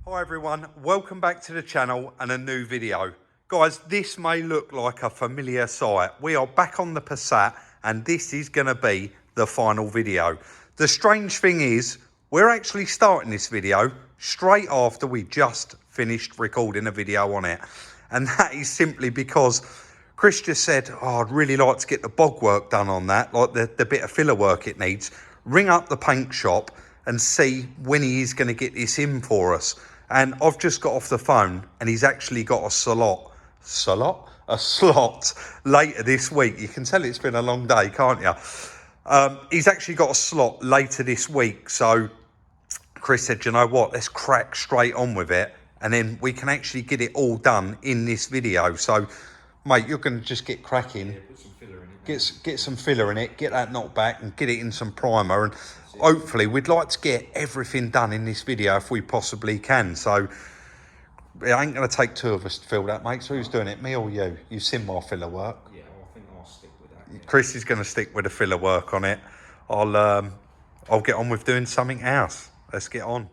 Hi everyone, welcome back to the channel and a new video. Guys, this may look like a familiar sight. We are back on the Passat and this is going to be the final video. The strange thing is, we're actually starting this video straight after we just finished recording a video on it. And that is simply because Chris just said, oh, I'd really like to get the bog work done on that, like the bit of filler work it needs. Ring up the paint shop and see when he is going to get this in for us. And I've just got off the phone and he's actually got a slot later this week. You can tell it's been a long day, can't you? He's actually got a slot later this week. So Chris said, you know what, let's crack straight on with it. And then we can actually get it all done in this video. So, mate, you're going to just get cracking. Yeah, put some filler in it. Get some filler in it, get that knocked back and get it in some primer. And hopefully we'd like to get everything done in this video if we possibly can. So it ain't going to take two of us to fill that, mate. So who's doing it, me or you? You've seen my filler work. Yeah, I think I'll stick with that. Yeah. Chris is going to stick with the filler work on it. I'll get on with doing something else. Let's get on.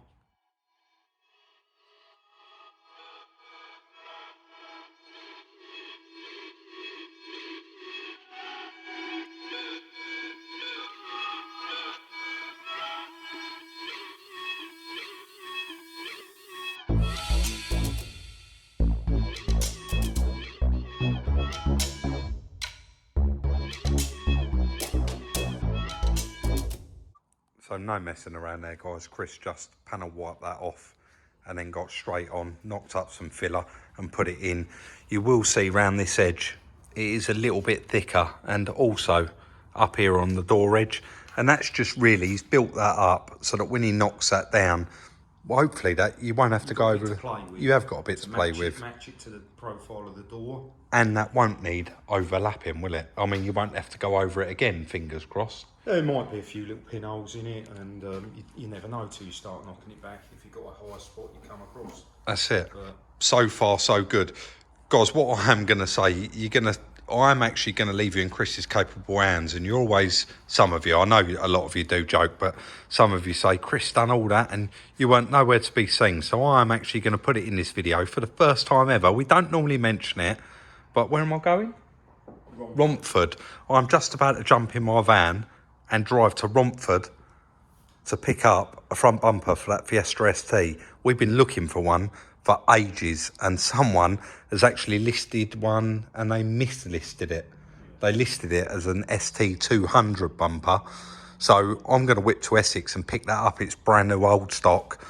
So no messing around there, guys. Chris just panel wiped that off and then got straight on, knocked up some filler and put it in. You will see round this edge, it is a little bit thicker, and also up here on the door edge. And that's just really, he's built that up so that when he knocks that down, well, hopefully that you won't have to go over. You have got a bit to play with. Match it to the profile of the door. And that won't need overlapping, will it? I mean, you won't have to go over it again, fingers crossed. There might be a few little pinholes in it, and you never know till you start knocking it back. If you've got a high spot you come across. That's it. But so far, so good. Guys, what I am going to say, I'm actually going to leave you in Chris's capable hands. And you're always, some of you, I know a lot of you do joke, but some of you say, Chris done all that and you weren't nowhere to be seen. So I'm actually going to put it in this video for the first time ever. We don't normally mention it, but where am I going? Romford. I'm just about to jump in my van and drive to Romford to pick up a front bumper for that Fiesta ST. We've been looking for one for ages, and someone has actually listed one and they mislisted it. They listed it as an ST200 bumper. So I'm going to whip to Essex and pick that up. It's brand new old stock.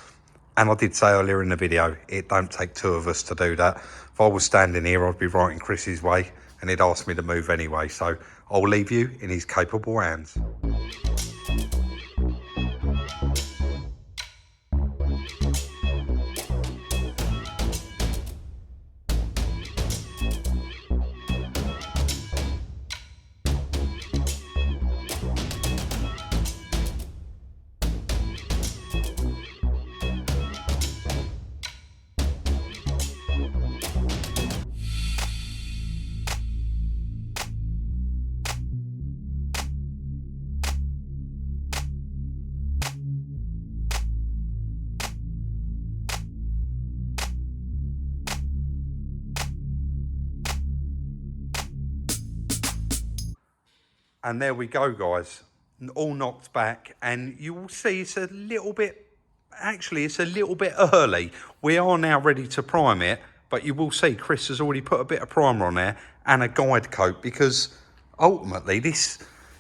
And I did say earlier in the video, it don't take two of us to do that. If I was standing here, I'd be right in Chris's way and he'd ask me to move anyway. So I'll leave you in his capable hands. And there we go, guys, all knocked back. And you will see it's a little bit, actually, it's a little bit early. We are now ready to prime it, but you will see Chris has already put a bit of primer on there and a guide coat, because ultimately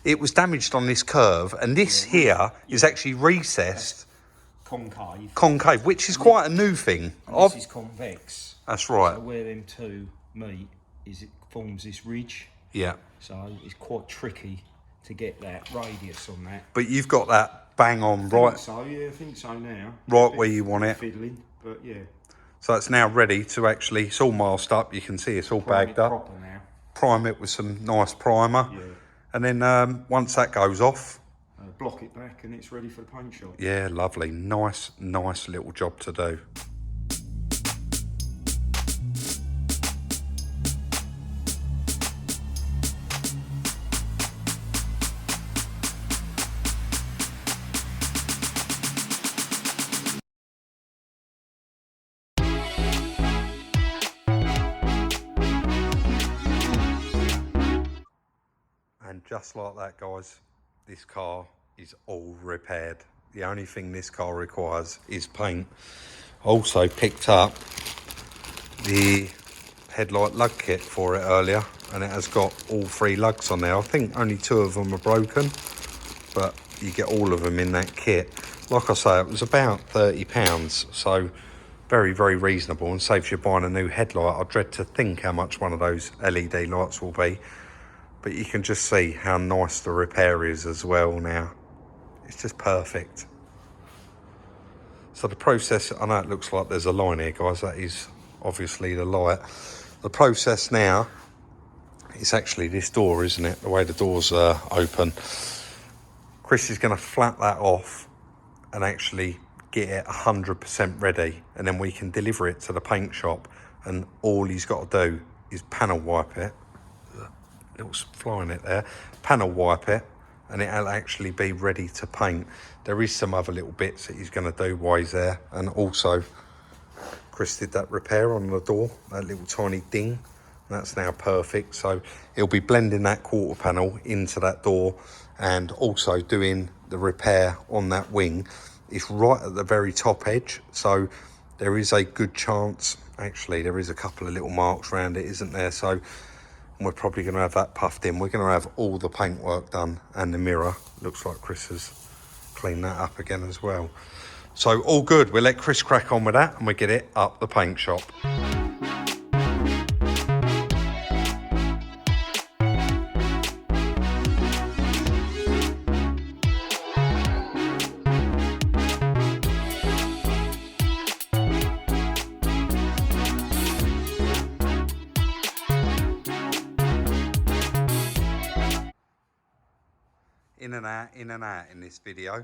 it was damaged on this curve, and this here is actually recessed. Concave, which is quite a new thing. This is convex. That's right. So where them two meet it forms this ridge. Yeah. So it's quite tricky to get that radius on that. But you've got that bang on, right? I think so now. Right where you want it. Fiddling, but yeah. So it's now ready to actually, it's all masked up. You can see it's all bagged up. Proper now. Prime it with some nice primer. Yeah. And then once that goes off, block it back and it's ready for the paint shop. Yeah, lovely. Nice little job to do. And just like that, guys, this car is all repaired. The only thing this car requires is paint. Also picked up the headlight lug kit for it earlier, and it has got all 3 lugs on there. I think only 2 of them are broken, but you get all of them in that kit. Like I say, it was about £30, so very, very reasonable, and saves you buying a new headlight. I dread to think how much one of those LED lights will be, but you can just see how nice the repair is as well now. It's just perfect. So the process, I know it looks like there's a line here, guys, that is obviously the light. The process now, it's actually this door, isn't it? The way the doors are open. Chris is going to flat that off and actually get it 100% ready, and then we can deliver it to the paint shop, and all he's got to do is panel wipe it. Little fly in it there. Panel wipe it, and it'll actually be ready to paint. There is some other little bits that he's going to do while he's there, and also Chris did that repair on the door, that little tiny ding. That's now perfect, so he'll be blending that quarter panel into that door and also doing the repair on that wing. It's right at the very top edge, so there is a good chance, actually there is a couple of little marks around it, isn't there? So we're probably going to have that puffed in. We're going to have all the paintwork done, and the mirror looks like Chris has cleaned that up again as well. So all good. We'll let Chris crack on with that, and we get it up the paint shop. In and out in this video,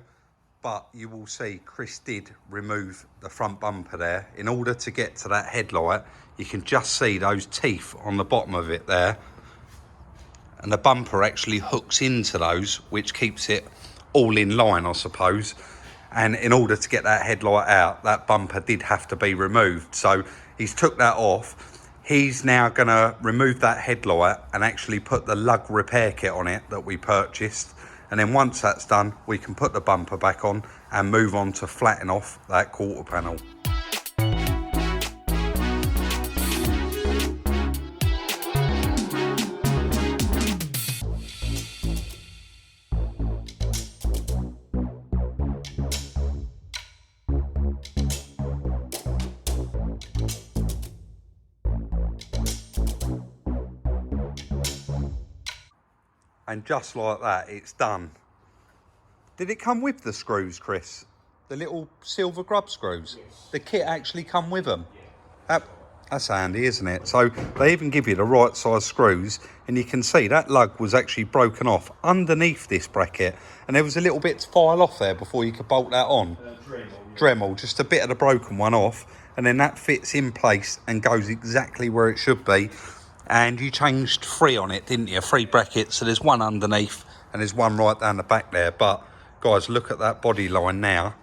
but you will see Chris did remove the front bumper there. In order to get to that headlight, you can just see those teeth on the bottom of it there, and the bumper actually hooks into those, which keeps it all in line, I suppose. And in order to get that headlight out, that bumper did have to be removed, so he's took that off. He's now going to remove that headlight and actually put the lug repair kit on it that we purchased. And then once that's done, we can put the bumper back on and move on to flatten off that quarter panel. And just like that, it's done. Did it come with the screws, Chris? The little silver grub screws? Yes. The kit actually come with them? Yeah. That's handy, isn't it? So they even give you the right size screws, and you can see that lug was actually broken off underneath this bracket, and there was a little bit to file off there before you could bolt that on. Dremel, just a bit of the broken one off, and then that fits in place and goes exactly where it should be. And you changed 3 on it, didn't you? 3 brackets. So there's one underneath and there's one right down the back there. But guys, look at that body line now.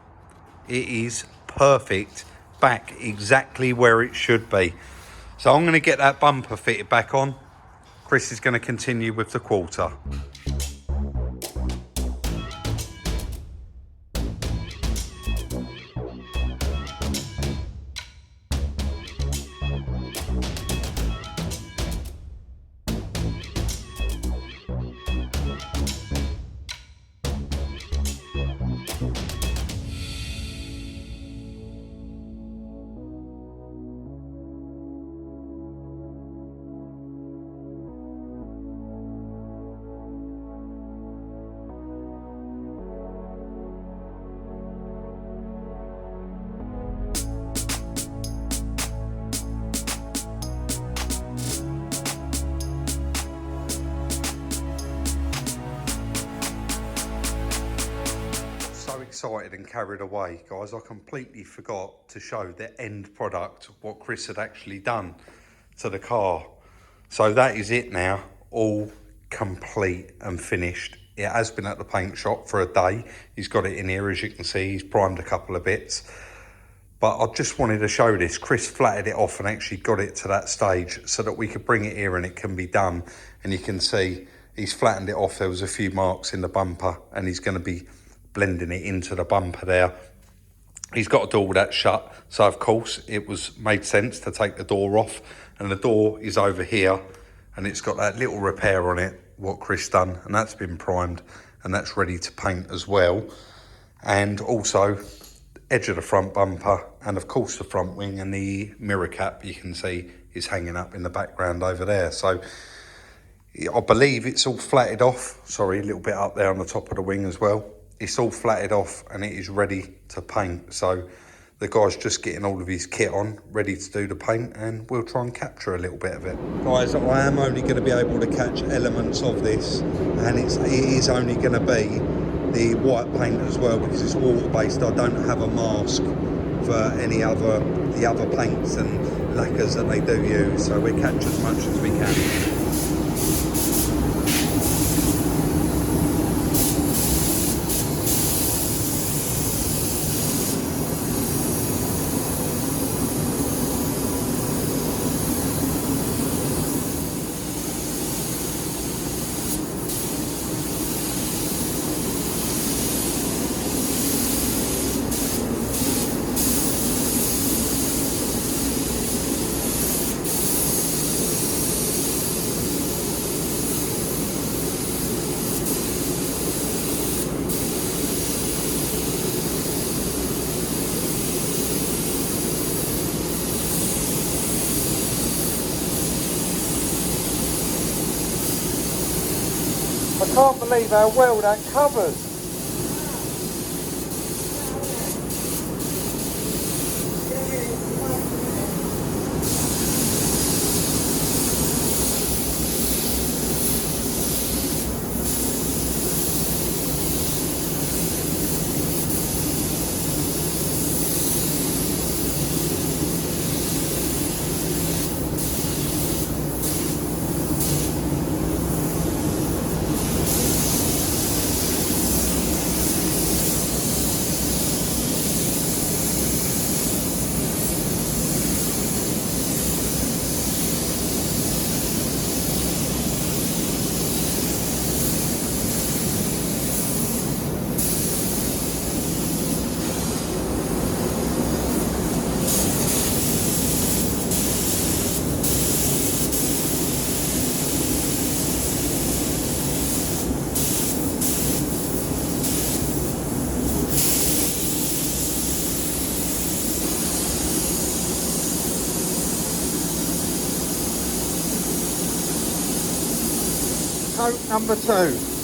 It is perfect, back exactly where it should be. So I'm going to get that bumper fitted back on. Chris is going to continue with the quarter. Excited and carried away, guys. I completely forgot to show the end product, what Chris had actually done to the car. So that is it now, all complete and finished. It has been at the paint shop for a day. He's got it in here, as you can see. He's primed a couple of bits, but I just wanted to show this. Chris flatted it off and actually got it to that stage so that we could bring it here and it can be done. And you can see he's flattened it off. There was a few marks in the bumper, and he's going to be blending it into the bumper there. He's got a door that's shut, so of course it was made sense to take the door off, and the door is over here, and it's got that little repair on it, what Chris done, and that's been primed, and that's ready to paint as well. And also edge of the front bumper, and of course the front wing, and the mirror cap you can see is hanging up in the background over there. So I believe it's all flatted off. Sorry, a little bit up there on the top of the wing as well. It's all flatted off and it is ready to paint. So the guy's just getting all of his kit on, ready to do the paint, and we'll try and capture a little bit of it. Guys, I am only going to be able to catch elements of this, and it is only going to be the white paint as well, because it's water-based. I don't have a mask for the other paints and lacquers that they do use, so we catch as much as we can. I can't believe how well that covers. Coat number 2.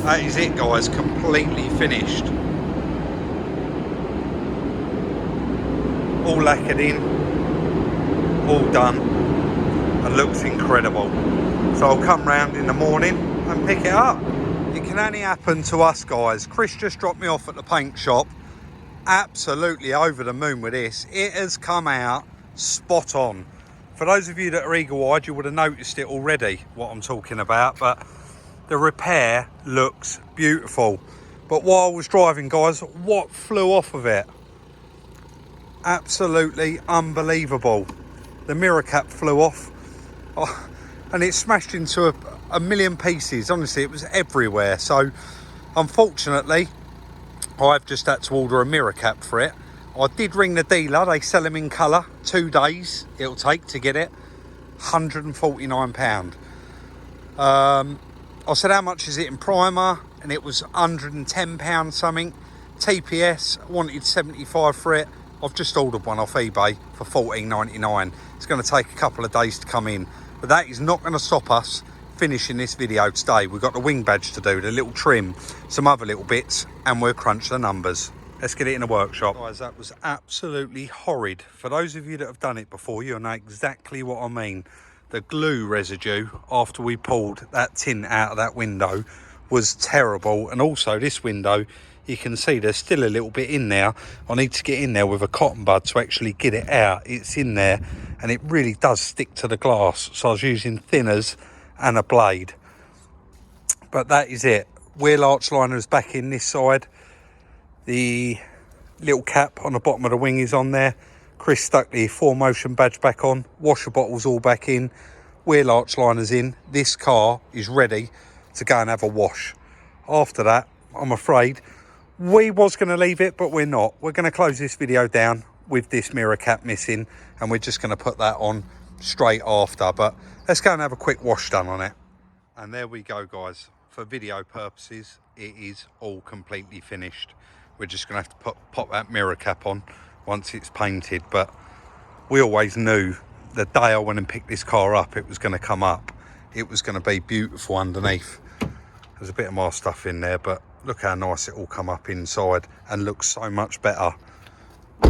That is it, guys, completely finished. All lacquered in, all done, and looks incredible. So I'll come round in the morning and pick it up. It can only happen to us, guys. Chris just dropped me off at the paint shop. Absolutely over the moon with this. It has come out spot on. For those of you that are eagle-eyed, you would have noticed it already, what I'm talking about, but the repair looks beautiful. But while I was driving, guys, what flew off of it? Absolutely unbelievable. The mirror cap flew off. Oh, and it smashed into a million pieces. Honestly, it was everywhere. So unfortunately, I've just had to order a mirror cap for it. I did ring the dealer. They sell them in colour. 2 days it'll take to get it. £149. I said, how much is it in primer? And it was £110 something. TPS, wanted 75 for it. I've just ordered one off eBay for $14.99. It's going to take a couple of days to come in, but that is not going to stop us finishing this video today. We've got the wing badge to do, the little trim, some other little bits, and we'll crunch the numbers. Let's get it in the workshop. Guys, that was absolutely horrid. For those of you that have done it before, you'll know exactly what I mean. The glue residue after we pulled that tint out of that window was terrible. And also this window, you can see there's still a little bit in there. I need to get in there with a cotton bud to actually get it out. It's in there and it really does stick to the glass. So I was using thinners and a blade. But that is it. Wheel arch liners back in this side. The little cap on the bottom of the wing is on there. Chris stuck the 4Motion badge back on. Washer bottles all back in. Wheel arch liners in. This car is ready to go and have a wash. After that, I'm afraid we was going to leave it, but we're not. We're going to close this video down with this mirror cap missing, and we're just going to put that on straight after. But let's go and have a quick wash done on it. And there we go, guys. For video purposes, it is all completely finished. We're just going to have to pop that mirror cap on once it's painted. But we always knew the day I went and picked this car up, it was going to come up. It was going to be beautiful underneath. There's a bit of my stuff in there, but look how nice it all come up inside and looks so much better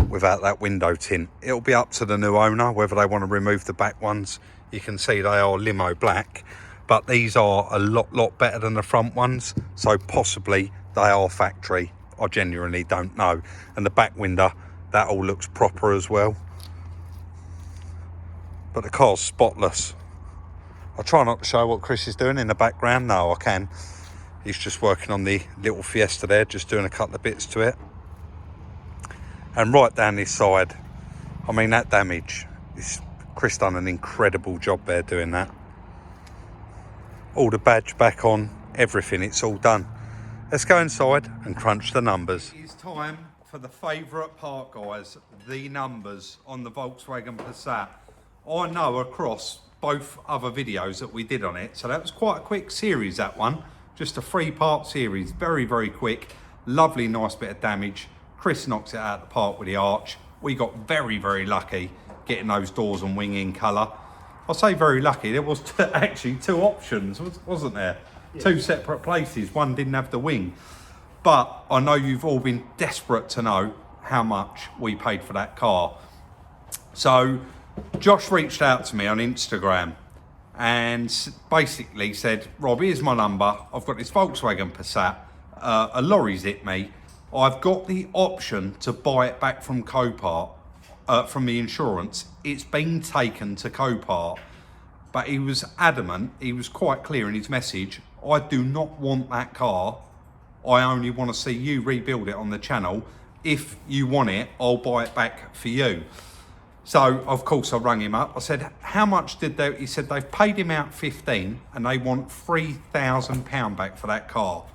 without that window tint. It'll be up to the new owner whether they want to remove the back ones. You can see they are limo black, but these are a lot better than the front ones, so possibly they are factory. I genuinely don't know. And the back window, that all looks proper as well, but the car's spotless. I'll try not to show what Chris is doing in the background. No, I can. He's just working on the little Fiesta there, just doing a couple of bits to it. And right down this side, I mean, that damage, Chris done an incredible job there doing that. All the badge back on, everything, it's all done. Let's go inside and crunch the numbers. It's time for the favourite part, guys, the numbers on the Volkswagen Passat. I know across both other videos that we did on it, so that was quite a quick series, that one. Just a 3-part series, very quick. Lovely, nice bit of damage. Chris knocks it out of the park with the arch. We got very lucky getting those doors and wing in colour. I say very lucky, there was actually 2 options, wasn't there? Yeah. 2 separate places, one didn't have the wing. But I know you've all been desperate to know how much we paid for that car. So Josh reached out to me on Instagram and basically said, Rob, here's my number. I've got this Volkswagen Passat. A lorry's hit me. I've got the option to buy it back from Copart, from the insurance. It's been taken to Copart, but he was adamant. He was quite clear in his message. I do not want that car. I only want to see you rebuild it on the channel. If you want it, I'll buy it back for you. So, of course, I rang him up. I said, how much did they... He said, they've paid him out 15 and they want £3,000 back for that car.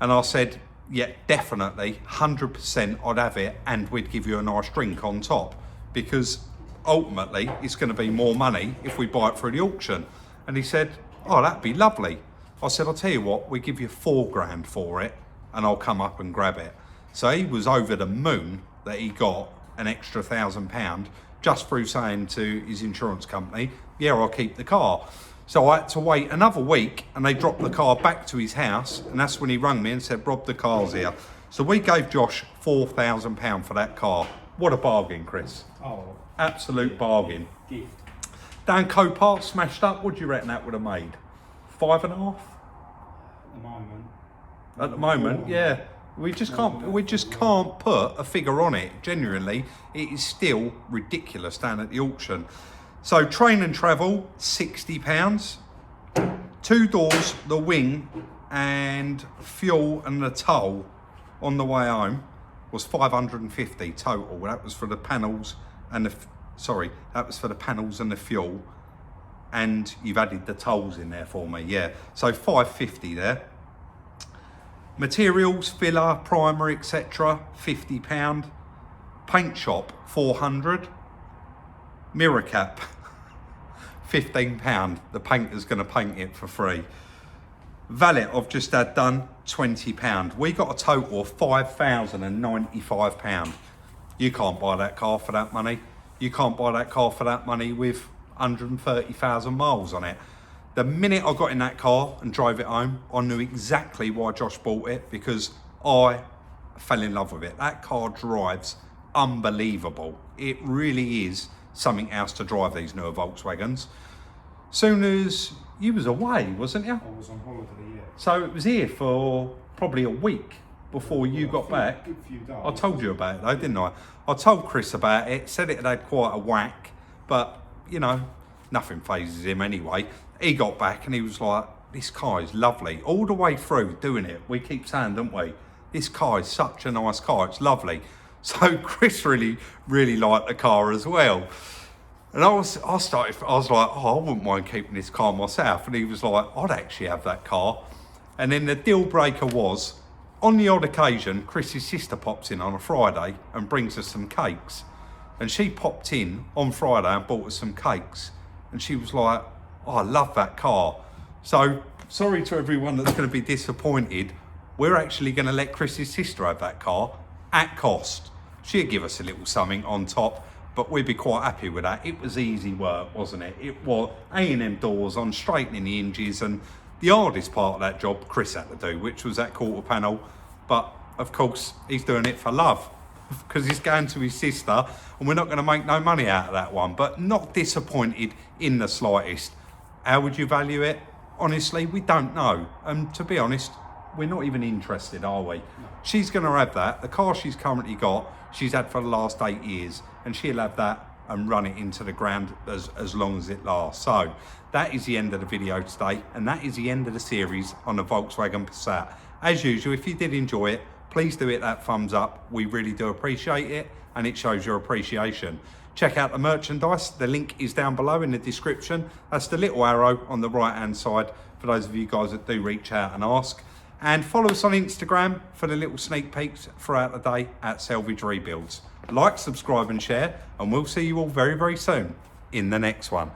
And I said, yeah, definitely, 100% I'd have it, and we'd give you a nice drink on top, because ultimately it's going to be more money if we buy it through the auction. And he said, oh, that'd be lovely. I said, I'll tell you what, we give you £4,000 for it and I'll come up and grab it. So he was over the moon that he got an extra £1,000 just through saying to his insurance company, yeah, I'll keep the car. So I had to wait another week and they dropped the car back to his house, and that's when he rang me and said, Rob, the car's here. So we gave Josh £4,000 for that car. What a bargain, Chris. Oh, absolute bargain. Gift. Dan Copart smashed up, what do you reckon that would have made? 5.5? At the moment. At the moment, yeah. We just can't put a figure on it. Genuinely, it is still ridiculous down at the auction. So train and travel, £60. 2 doors, the wing, and fuel and the toll on the way home was £550 total. That was for the panels and the that was for the panels and the fuel. and you've added the tolls in there for me, yeah. So 550 there. Materials, filler, primer, etc. £50. Paint shop, 400. Mirror cap, £15. The painter's going to paint it for free. Valet I've just had done, £20. We got a total of £5,095. You can't buy that car for that money. You can't buy that car for that money with 130,000 miles on it. The minute I got in that car and drove it home, I knew exactly why Josh bought it, because I fell in love with it. That car drives unbelievable. It really is something else to drive, these newer Volkswagens. Soon as you was away, wasn't you? I was on holiday, yeah. So it was here for probably a week before you got back. Good few days. I told you about it though, didn't I? I told Chris about it, said it had quite a whack, but you know, nothing phases him anyway. He got back and he was like, this car is lovely. All the way through doing it, we keep saying, don't we? This car is such a nice car, it's lovely. So Chris really liked the car as well. And I was like, oh, I wouldn't mind keeping this car myself. And he was like, I'd actually have that car. And then the deal breaker was, on the odd occasion, Chris's sister pops in on a Friday and brings us some cakes. And she popped in on Friday and bought us some cakes. And she was like, oh, I love that car. So sorry to everyone that's going to be disappointed. We're actually going to let Chris's sister have that car at cost. She'd give us a little something on top, but we'd be quite happy with that. It was easy work, wasn't it? It was A&M doors on, straightening the hinges, and the hardest part of that job Chris had to do, which was that quarter panel. But of course, he's doing it for love, because he's going to his sister, and we're not going to make no money out of that one. But not disappointed in the slightest. How would you value it? Honestly, we don't know. And to be honest, we're not even interested, are we? No. She's going to have that. The car she's currently got, she's had for the last 8 years, and she'll have that and run it into the ground as long as it lasts. So that is the end of the video today, and that is the end of the series on the Volkswagen Passat. As usual, if you did enjoy it, please do hit that thumbs up. We really do appreciate it, and it shows your appreciation. Check out the merchandise. The link is down below in the description. That's the little arrow on the right hand side for those of you guys that do reach out and ask. And follow us on Instagram for the little sneak peeks throughout the day at Salvage Rebuilds. Like, subscribe and share, and we'll see you all very, very soon in the next one.